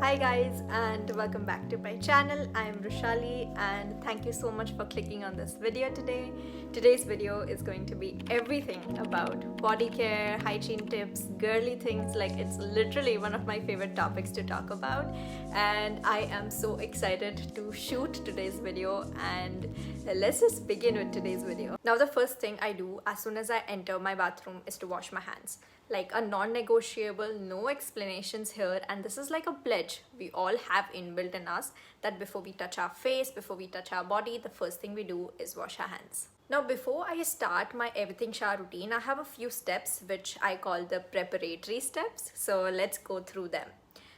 Hi guys, and welcome back to my channel. I am Roshali and thank you so much for clicking on this video today. Today's video is going to be everything about body care, hygiene tips, girly things. Like, it's literally one of my favorite topics to talk about, and I am so excited to shoot today's video. And let's just begin with today's video. Now, the first thing I do as soon as I enter my bathroom is to wash my hands. Like a non-negotiable, no explanations here, and this is like a pledge we all have inbuilt in us, that before we touch our face, before we touch our body, the first thing we do is wash our hands. Now, before I start my everything shower routine, I have a few steps which I call the preparatory steps, so let's go through them.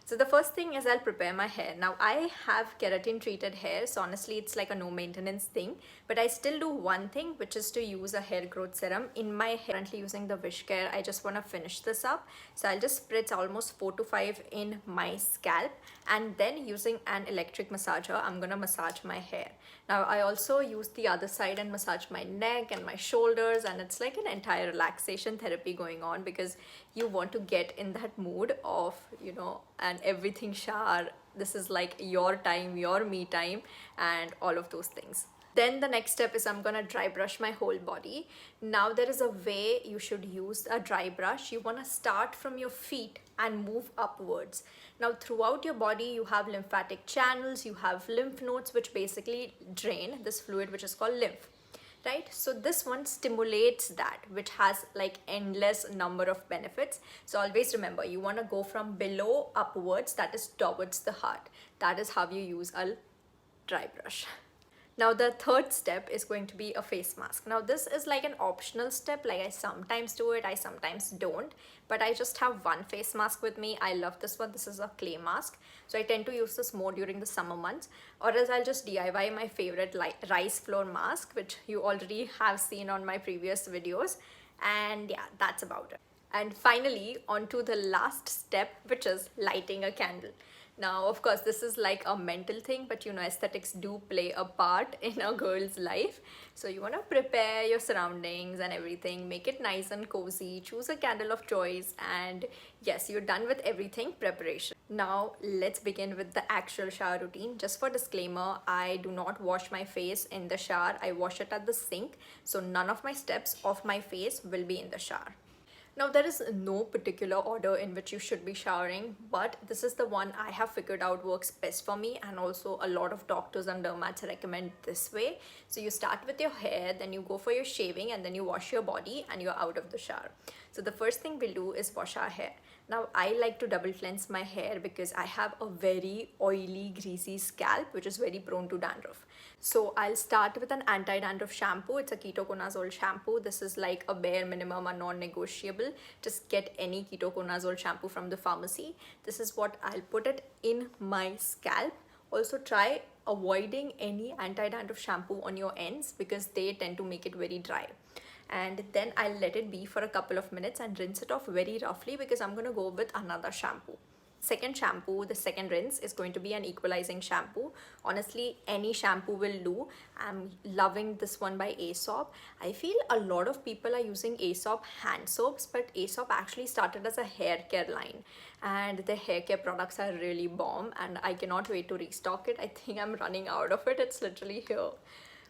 So the first thing is I'll prepare my hair. Now, I have keratin treated hair, so honestly it's like a no maintenance thing, but I still do one thing, which is to use a hair growth serum in my hair. Currently using the Wishcare. I just want to finish this up, so I'll just spritz almost 4 to 5 in my scalp, and then using an electric massager I'm gonna massage my hair. Now, I also use the other side and massage my neck and my shoulders, and it's like an entire relaxation therapy going on, because you want to get in that mood of, an everything shower. This is like your time, your me time, and all of those things. Then the next step is I'm gonna dry brush my whole body. Now, there is a way you should use a dry brush. You wanna start from your feet and move upwards. Now, throughout your body, you have lymphatic channels, you have lymph nodes, which basically drain this fluid, which is called lymph. Right? So this one stimulates that, which has like endless number of benefits. So always remember, you want to go from below upwards, that is towards the heart. That is how you use a dry brush. Now, the third step is going to be a face mask. Now, this is like an optional step. Like, I sometimes do it, I sometimes don't, but I just have one face mask with me. I love this one. This is a clay mask, so I tend to use this more during the summer months, or else I'll just DIY my favorite rice flour mask, which you already have seen on my previous videos. And yeah, that's about it. And finally, on to the last step, which is lighting a candle. Now, of course, this is like a mental thing, but aesthetics do play a part in a girl's life. So you want to prepare your surroundings and everything, make it nice and cozy, choose a candle of choice, and yes, you're done with everything preparation. Now, let's begin with the actual shower routine. Just for disclaimer, I do not wash my face in the shower. I wash it at the sink, so none of my steps of my face will be in the shower. Now, there is no particular order in which you should be showering, but this is the one I have figured out works best for me, and also a lot of doctors and dermats recommend this way. So you start with your hair, then you go for your shaving, and then you wash your body, and you're out of the shower. So the first thing we'll do is wash our hair. Now, I like to double cleanse my hair because I have a very oily, greasy scalp, which is very prone to dandruff. So I'll start with an anti-dandruff shampoo. It's a ketoconazole shampoo. This is like a bare minimum, a non-negotiable. Just get any ketoconazole shampoo from the pharmacy. This is what I'll put it in my scalp. Also, try avoiding any anti-dandruff shampoo on your ends, because they tend to make it very dry. And then I'll let it be for a couple of minutes and rinse it off very roughly, because I'm going to go with another shampoo. Second shampoo, the second rinse is going to be an equalizing shampoo. Honestly, any shampoo will do. I'm loving this one by Aesop. I feel a lot of people are using Aesop hand soaps, but Aesop actually started as a hair care line, and the hair care products are really bomb, and I cannot wait to restock it. I think I'm running out of it. It's literally here.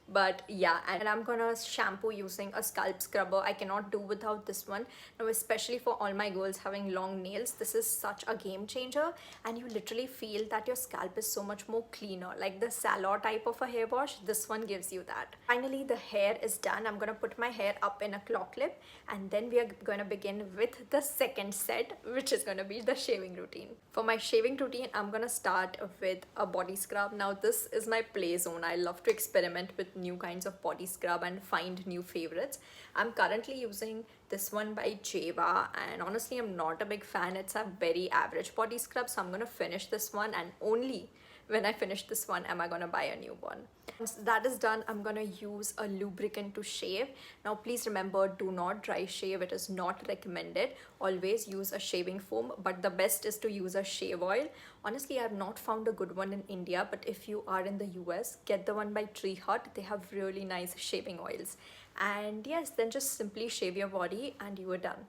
But yeah, and I'm gonna shampoo using a scalp scrubber. I cannot do without this one. Now, especially for all my girls having long nails, this is such a game changer, and you literally feel that your scalp is so much more cleaner. Like the Salor type of a hair wash, this one gives you that. Finally, the hair is done. I'm gonna put my hair up in a claw clip, and then we are gonna begin with the second set, which is gonna be the shaving routine. For my shaving routine, I'm gonna start with a body scrub. Now, this is my play zone. I love to experiment with new kinds of body scrub and find new favorites. I'm currently using this one by Jeva, and honestly, I'm not a big fan. It's a very average body scrub, so I'm gonna finish this one, and only when I finish this one am I gonna buy a new one. Once that is done, I'm gonna use a lubricant to shave. Now, please remember, do not dry shave. It is not recommended. Always use a shaving foam, but the best is to use a shave oil. Honestly, I have not found a good one in India, but if you are in the US, get the one by Tree Hut. They have really nice shaving oils. And yes, then just simply shave your body and you are done.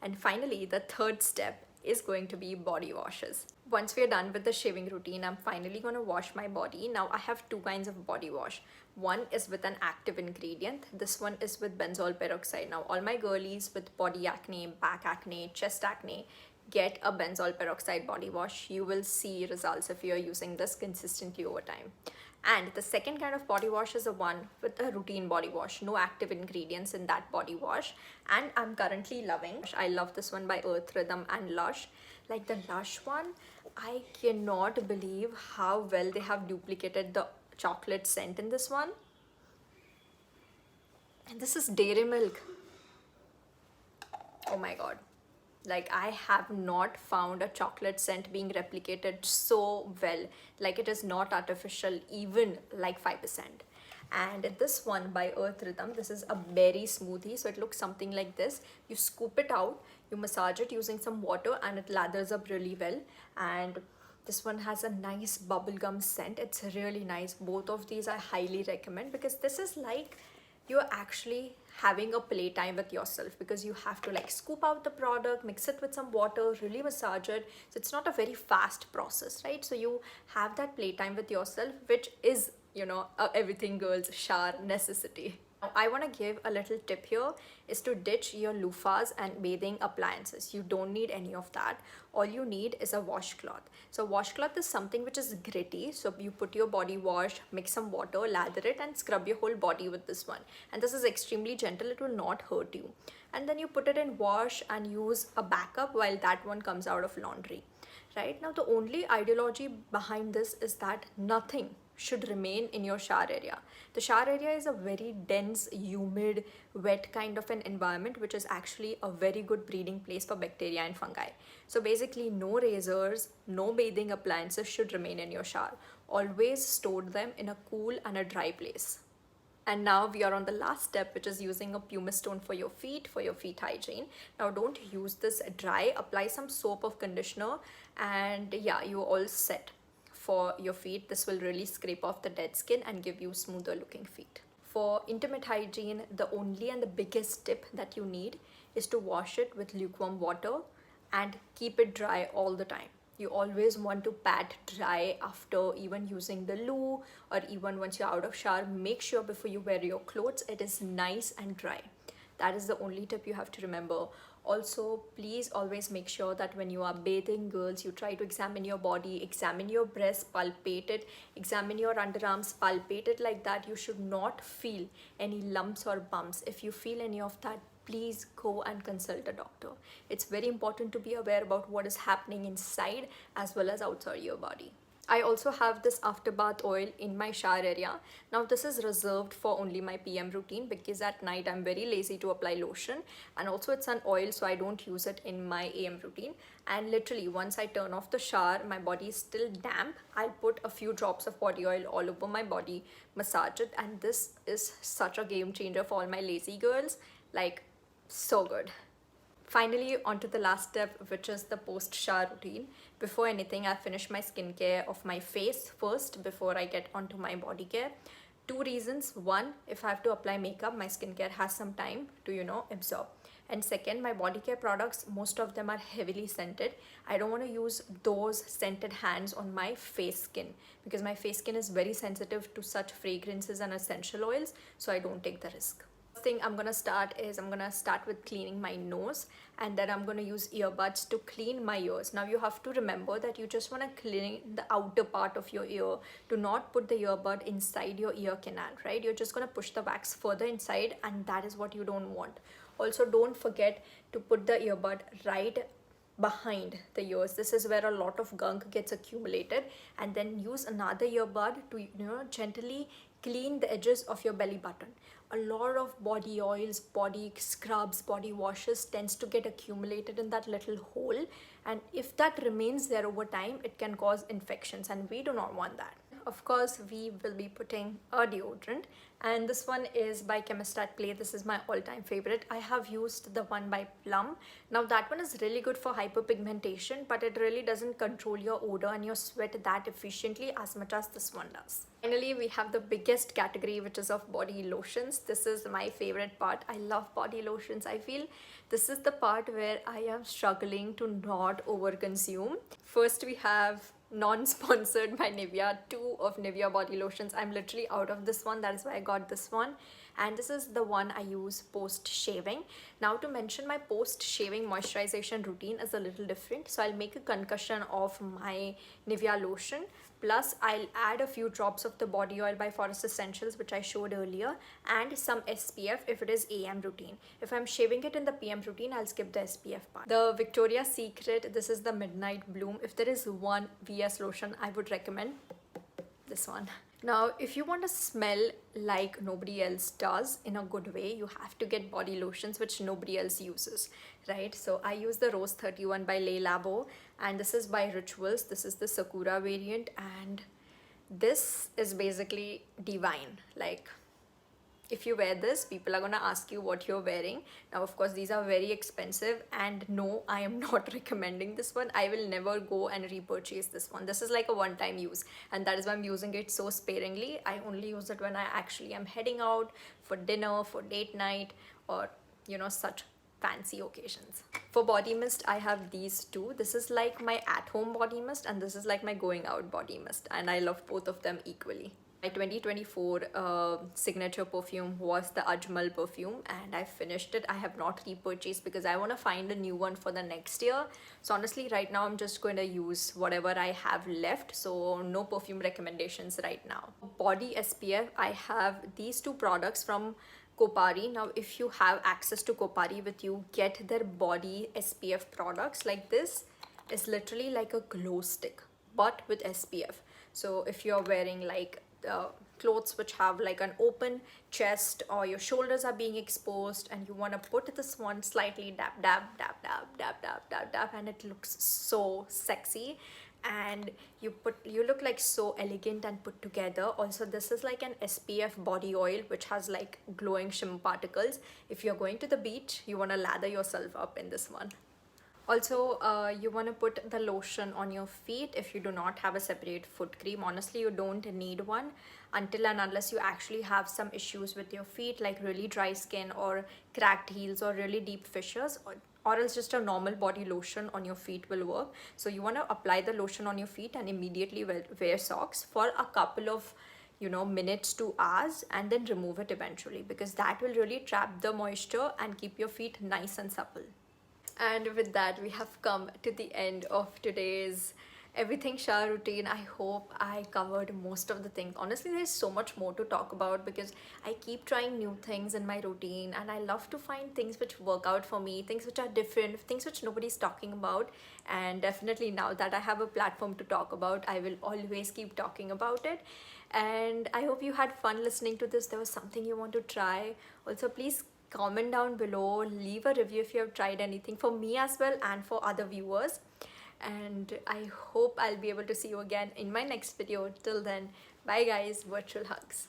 And finally, the third step is going to be body washes. Once we are done with the shaving routine, I'm finally going to wash my body. Now I have two kinds of body wash. One is with an active ingredient. This one is with benzoyl peroxide. Now all my girlies with body acne, back acne, chest acne, get a benzoyl peroxide body wash. You will see results if you are using this consistently over time. And the second kind of body wash is the one with a routine body wash, no active ingredients in that body wash, and I'm currently loving. I love this one by Earth Rhythm and Lush. Like the Lush one, I cannot believe how well they have duplicated the chocolate scent in this one. And this is dairy milk. Oh my god. Like, I have not found a chocolate scent being replicated so well. Like, it is not artificial, even like 5%. And this one by Earth Rhythm, this is a berry smoothie. So it looks something like this. You scoop it out, you massage it using some water, and it lathers up really well. And this one has a nice bubblegum scent. It's really nice. Both of these I highly recommend, because this is like you're actually having a playtime with yourself, because you have to like scoop out the product, mix it with some water, really massage it. So it's not a very fast process, right? So you have that playtime with yourself, which is, you know, everything girl's shower necessity. Now, I want to give a little tip here is to ditch your loofahs and bathing appliances. You don't need any of that. All you need is a washcloth. So washcloth is something which is gritty. So you put your body wash, mix some water, lather it, and scrub your whole body with this one. And this is extremely gentle. It will not hurt you. And then you put it in wash and use a backup while that one comes out of laundry. Right now, the only ideology behind this is that nothing should remain in your shower area. The shower area is a very dense, humid, wet kind of an environment, which is actually a very good breeding place for bacteria and fungi. So basically, no razors, no bathing appliances should remain in your shower. Always store them in a cool and a dry place. And now we are on the last step, which is using a pumice stone for your feet hygiene. Now don't use this dry, apply some soap of conditioner, and yeah, you're all set for your feet. This will really scrape off the dead skin and give you smoother looking feet. For intimate hygiene, the only and the biggest tip that you need is to wash it with lukewarm water and keep it dry all the time. You always want to pat dry after even using the loo, or even once you're out of shower. Make sure before you wear your clothes it is nice and dry. That is the only tip you have to remember. Also, please always make sure that when you are bathing, girls, you try to examine your body, examine your breasts, palpate it, examine your underarms, palpate it like that. You should not feel any lumps or bumps. If you feel any of that, please go and consult a doctor. It's very important to be aware about what is happening inside as well as outside your body. I also have this after bath oil in my shower area. Now this is reserved for only my PM routine, because at night I'm very lazy to apply lotion, and also it's an oil, so I don't use it in my AM routine. And literally once I turn off the shower, my body is still damp, I'll put a few drops of body oil all over my body, massage it, and this is such a game changer for all my lazy girls. Like, so good. Finally, on to the last step, which is the post-shower routine. Before anything, I finish my skincare of my face first before I get onto my body care. Two reasons. One, if I have to apply makeup, my skincare has some time to, you know, absorb. And second, my body care products, most of them are heavily scented. I don't want to use those scented hands on my face skin, because my face skin is very sensitive to such fragrances and essential oils, so I don't take the risk. Thing I'm gonna start with cleaning my nose, and then I'm gonna use earbuds to clean my ears. Now you have to remember that you just want to clean the outer part of your ear. Do not put the earbud inside your ear canal, right? You're just gonna push the wax further inside, and that is what you don't want. Also, don't forget to put the earbud right behind the ears. This is where a lot of gunk gets accumulated, and then use another earbud to, you know, gently clean the edges of your belly button. A lot of body oils, body scrubs, body washes tends to get accumulated in that little hole, and if that remains there over time, it can cause infections, and we do not want that. of course, we will be putting a deodorant, and this one is by Chemist Play. This is my all-time favorite. I have used the one by Plum. Now that one is really good for hyperpigmentation, but it really doesn't control your odor and your sweat that efficiently as much as this one does. Finally, we have the biggest category, which is of body lotions. This is my favorite part. I love body lotions. I feel this is the part where I am struggling to not overconsume. First, we have non-sponsored by Nivea, 2 of Nivea body lotions. I'm literally out of this one, that is why I got this one, and this is the one I use post shaving. Now, to mention, my post shaving moisturization routine is a little different, so I'll make a concussion of my Nivea lotion, plus I'll add a few drops of the body oil by Forest Essentials, which I showed earlier, and some SPF if it is AM routine. If I'm shaving it in the PM routine, I'll skip the SPF part. The Victoria's Secret, this is the Midnight Bloom. If there is one VS lotion I would recommend, this one. Now, if you want to smell like nobody else does in a good way, you have to get body lotions which nobody else uses, right? So I use the Rose 31 by Le Labo, and this is by Rituals. This is the Sakura variant, and this is basically divine. Like, if you wear this, people are gonna ask you what you're wearing. Now, of course, these are very expensive, and no, I am not recommending this one. I will never go and repurchase this one. This is like a one-time use, and that is why I'm using it so sparingly. I only use it when I actually am heading out for dinner, for date night, or such fancy occasions. For body mist, I have these two. This is like my at-home body mist, and this is like my going out body mist, and I love both of them equally. My 2024 signature perfume was the Ajmal perfume, and I finished it. I have not repurchased because I want to find a new one for the next year. So honestly, right now I'm just going to use whatever I have left. So no perfume recommendations right now. Body SPF, I have these 2 products from Kopari. Now, if you have access to Kopari with you, get their body SPF products. Like, this is literally like a glow stick, but with SPF. So if you're wearing like clothes which have like an open chest, or your shoulders are being exposed, and you want to put this one slightly dab dab dab dab dab dab dab dab, and it looks so sexy, and you look like so elegant and put together. Also, this is like an SPF body oil which has like glowing shimmer particles. If you're going to the beach, you want to lather yourself up in this one. Also, you want to put the lotion on your feet if you do not have a separate foot cream. Honestly, you don't need one until and unless you actually have some issues with your feet, like really dry skin or cracked heels or really deep fissures, or else just a normal body lotion on your feet will work. So you want to apply the lotion on your feet and immediately wear socks for a couple of minutes to hours, and then remove it eventually, because that will really trap the moisture and keep your feet nice and supple. And with that, we have come to the end of today's Everything Shower routine. I hope I covered most of the things. Honestly, there's so much more to talk about because I keep trying new things in my routine, and I love to find things which work out for me, things which are different, things which nobody's talking about. And definitely now that I have a platform to talk about, I will always keep talking about it. And I hope you had fun listening to this. There was something you want to try. Also, please comment down below, leave a review if you have tried anything, for me as well and for other viewers. And I hope I'll be able to see you again in my next video. Till then, bye guys, virtual hugs.